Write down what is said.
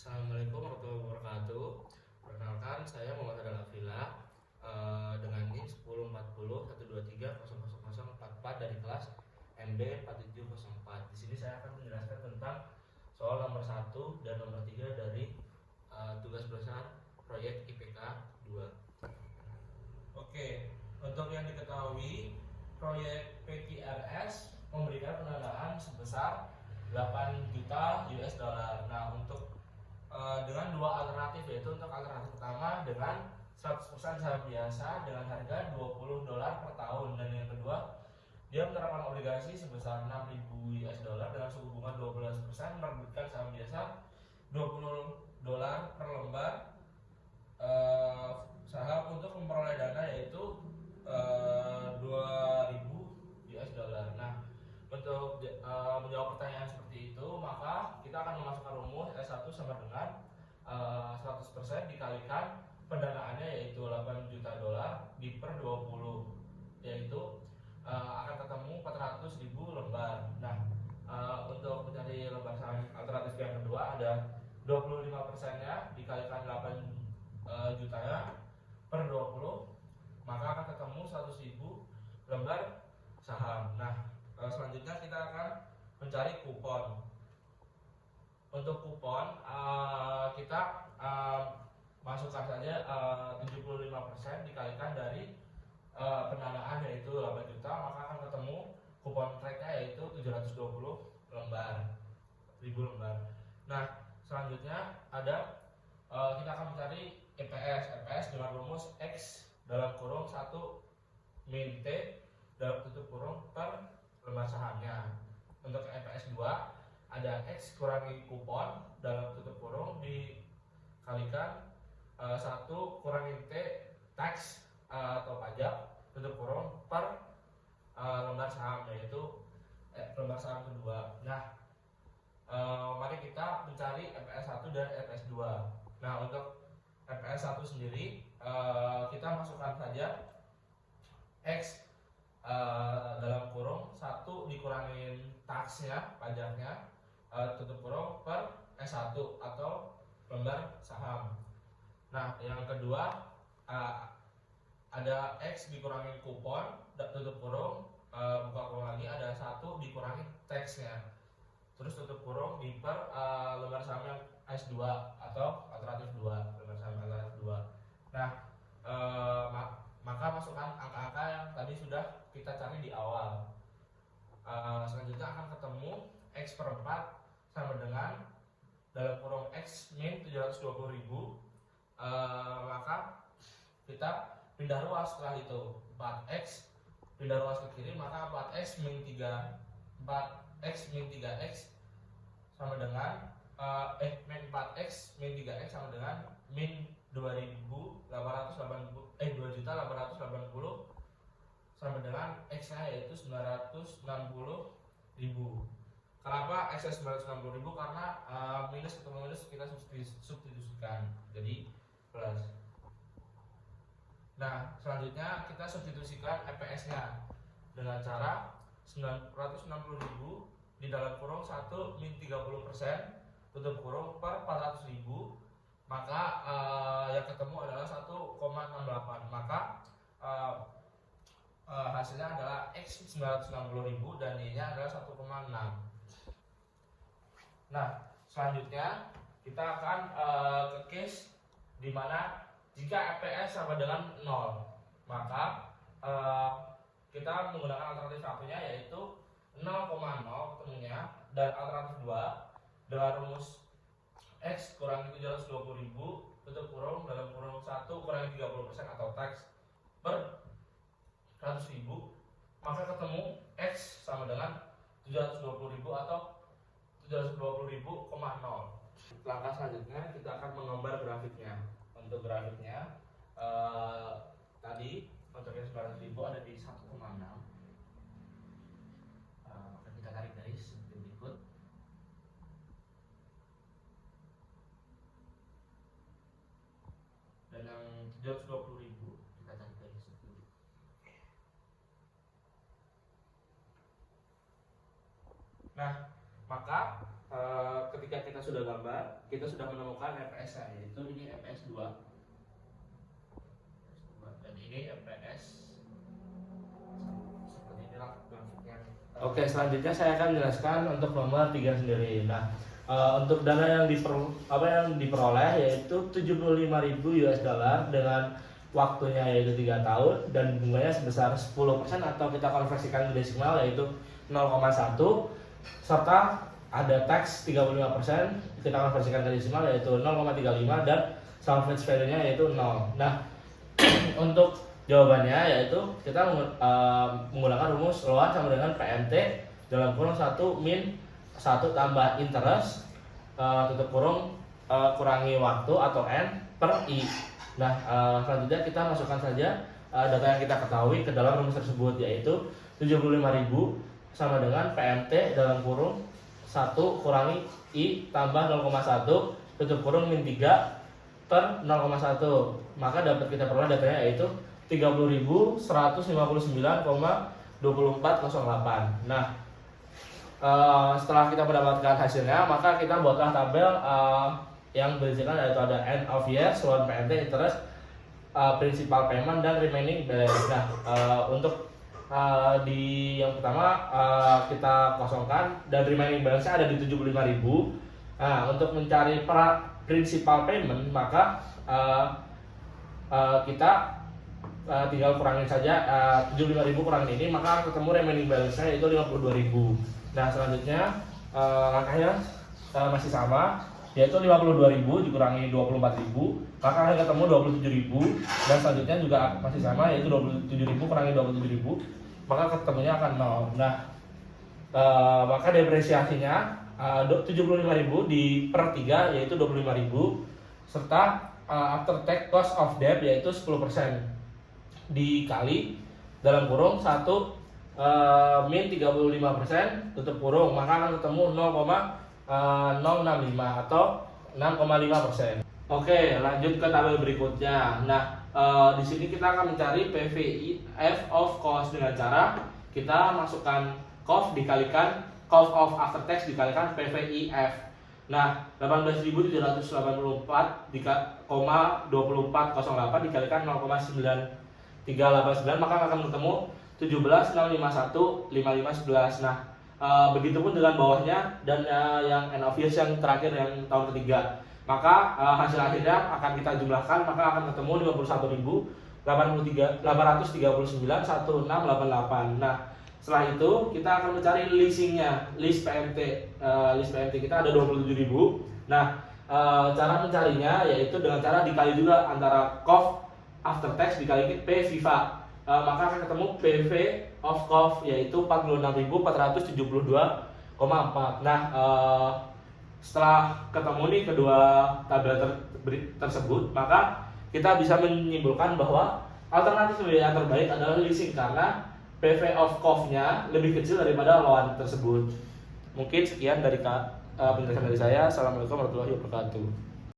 Assalamualaikum warahmatullahi wabarakatuh. Perkenalkan, saya Muhammad Adal Afila dengan NIM 104012300044 dari kelas MB 4704. Di sini saya akan menjelaskan tentang soal nomor 1 dan nomor 3 dari tugas besar proyek IPK 2. Oke, untuk yang diketahui, proyek PQRS memberikan pendanaan sebesar 8 juta US dollar. Nah, untuk dengan dua alternatif, yaitu untuk alternatif pertama dengan 100% saham biasa dengan harga $20 per tahun, dan yang kedua dia menerapkan obligasi sebesar 6.000 US dollar dengan suku bunga 12%, menerbitkan saham biasa $20 per lembar saham untuk memperoleh dana, yaitu 2.000 US dollar. Nah, untuk menjawab pertanyaan seperti itu, maka kita akan memasukkan rumus S1 sama dengan 100% dikalikan pendanaannya, yaitu 8 juta dolar di per 20, yaitu akan ketemu 400.000 lembar. Nah, untuk mencari lembar saham alternatif yang kedua, ada 25%-nya dikalikan 8 jutanya per 20, maka akan ketemu 100.000 lembar saham. Nah, selanjutnya kita akan mencari kupon. Untuk kupon kita masukkan saja 75% dikalikan dari pendanaan, yaitu 8 juta, maka akan ketemu kupon tracknya, yaitu 720 ribu lembar. Nah, selanjutnya ada kita akan mencari EPS dengan rumus X dalam kurung 1 min T dalam tutup kurung per lembar sahamnya. Untuk EPS 2 ada X kurangi kupon dalam tutup kurung dikalikan 1 kurangi T tax atau pajak tutup kurung per lembar saham, yaitu lembar saham kedua. Nah, mari kita mencari EPS 1 dan EPS 2. Nah, untuk EPS 1 sendiri kita masukkan saja X dalam kurung 1 dikurangin taxnya, pajaknya, tutup kurung per S1 atau lembar saham. Nah, yang kedua ada X dikurangin kupon, tutup kurung, buka kurung lagi, ada 1 dikurangin taxnya, terus tutup kurung di per lembar saham yang S2 atau alternatif 2, lembar saham alternatif 2. Nah, maka masukkan angka-angka yang tadi sudah kita cari di awal. Selanjutnya akan ketemu X per 4 sama dengan dalam kurung X min 720.000, maka kita pindah ruas. Setelah itu 4X pindah ruas ke kiri, maka 4X min 3X sama dengan min 4X min 3X sama dengan min 2.880 sama dengan X-nya, yaitu 960.000. Kenapa X-nya 960.000? Karena minus ketemu minus kita substitusikan jadi plus. Nah, selanjutnya kita substitusikan EPS-nya dengan cara 960.000 di dalam kurung 1 min 30% tutup kurung per 400.000, maka yang ketemu adalah 1,68. Maka hasilnya adalah X 960.000 dan Y-nya adalah 1,6. Nah, selanjutnya kita akan ke case di mana jika EPS sama dengan 0, maka kita menggunakan alternatif satunya, yaitu 0,0 ketemunya, dan alternatif 2 dengan rumus X kurangi 720.000 tutup kurung dalam kurung 1 kurangi 30% atau tax per 100.000, maka ketemu X sama dengan 720.000 atau 720.000,0. Langkah selanjutnya kita akan menggambar grafiknya. Untuk grafiknya tadi untuk X 900.000 ada di 1,6. Maka kita tarik garis seperti berikut. Dan yang 720.000 kita tarik garis seperti ini. Nah, maka ketika kita sudah gambar, kita sudah menemukan EPS-nya, yaitu ini EPS 2. Dan ini EPS seperti inilah grafiknya. Oke, selanjutnya saya akan menjelaskan untuk nomor 3 sendiri. Nah, untuk dana yang diperoleh yaitu 75.000 US dollar dengan waktunya yaitu 3 tahun dan bunganya sebesar 10% atau kita konversikan ke desimal yaitu 0,1 serta ada tax 35%, kita konversikan ke desimal yaitu 0,35 dan salvage value-nya yaitu 0. Nah, untuk jawabannya yaitu kita menggunakan rumus loan sama dengan PMT dalam kurung 1 min 1 tambah interest tutup kurung kurangi waktu atau N per I. Nah, selanjutnya kita masukkan saja data yang kita ketahui ke dalam rumus tersebut yaitu 75.000 sama dengan PMT dalam kurung 1 kurangi I tambah 0,1 tutup kurung min 3 per 0,1. Maka dapat kita peroleh datanya yaitu 30.159,2408. Nah, setelah kita mendapatkan hasilnya, maka kita buatlah tabel yang berisikan yaitu ada end of year, loan PMT, interest, principal payment dan remaining balance. Nah, untuk di yang pertama kita kosongkan dan remaining balance-nya ada di 75.000. Nah, untuk mencari principal payment maka kita tinggal kurangin saja 75.000 kurangin ini maka ketemu remaining balance-nya yaitu 52.000. Nah, selanjutnya langkahnya masih sama yaitu 52.000 dikurangi 24.000 maka akan ketemu 27.000 dan selanjutnya juga masih sama yaitu 27.000 kurangi 27.000 maka ketemunya akan 0. Nah, maka depresiasinya 75.000 di per 3 yaitu 25.000 serta after tax cost of debt yaitu 10% dikali dalam kurung 1 min 35% tutup kurung maka akan ketemu 0,065 atau 6,5%. Oke, lanjut ke tabel berikutnya. Nah, di sini kita akan mencari PVIF of cost dengan cara kita masukkan cost dikalikan cost of after tax dikalikan PVIF. Nah, 18.784,2408 dikalikan 0,9389 maka akan ketemu 17.651,5511. Nah, begitupun dengan bawahnya dan yang end of year yang terakhir yang tahun ketiga. Maka hasil akhirnya akan kita jumlahkan maka akan ketemu 51.839,1688. Nah, setelah itu kita akan mencari leasingnya, list PMT. List PMT kita ada 27.000. Nah, cara mencarinya yaitu dengan cara dikali juga antara cost after tax dikali P Viva. Maka akan ketemu PV of cost yaitu 46.472,4. Nah, setelah ketemu nih kedua tabel tersebut, maka kita bisa menyimpulkan bahwa alternatif yang terbaik adalah leasing karena PV of cost-nya lebih kecil daripada loan tersebut. Mungkin sekian dari penjelasan dari saya. Assalamualaikum warahmatullahi wabarakatuh.